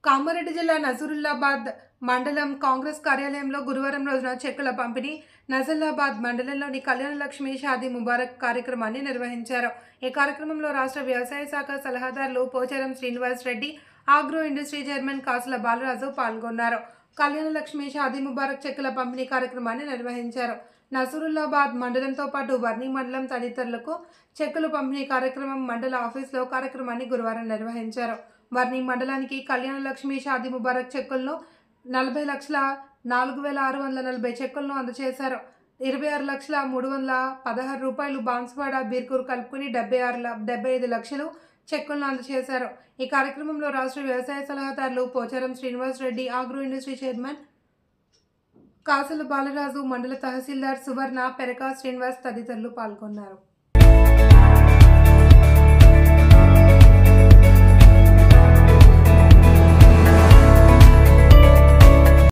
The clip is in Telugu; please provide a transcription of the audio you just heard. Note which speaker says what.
Speaker 1: కామారెడ్డి జిల్లా నజరుల్లాబాద్ మండలం కాంగ్రెస్ కార్యాలయంలో గురువారం రోజున చెక్కుల పంపిణీ నజరుల్లాబాద్ మండలంలోని కళ్యాణలక్ష్మి షాదీ ముబారక్ కార్యక్రమాన్ని నిర్వహించారు. ఈ కార్యక్రమంలో రాష్ట్ర వ్యవసాయ శాఖ సలహాదారులు Pocharam Srinivas Reddy, agro industry chairman కాసుల బాలరాజు పాల్గొన్నారు. కళ్యాణలక్ష్మి షాదీ ముబారక్ చెక్కుల పంపిణీ కార్యక్రమాన్ని నిర్వహించారు. నజరుల్లాబాద్ మండలంతో పాటు వర్ణి మండలం తదితరులకు చెక్కులు పంపిణీ కార్యక్రమం మండల ఆఫీసులో కార్యక్రమాన్ని గురువారం నిర్వహించారు. వర్ణి మండలానికి కళ్యాణలక్ష్మి షాదీ ముబారక్ చెక్కులను 40,04,640 చెక్కులను అందజేశారు. 26,316 రూపాయలు బాన్సువాడ బీర్కూర్ కలుపుకుని 75 లక్షలు చెక్కులను అందజేశారు. ఈ కార్యక్రమంలో రాష్ట్ర వ్యవసాయ సలహాదారులు Pocharam Srinivas Reddy, agro industry chairman కాసుల బాలరాజు, మండల తహసీల్దార్ సువర్ణ, పెరక శ్రీనివాస్ తదితరులు పాల్గొన్నారు.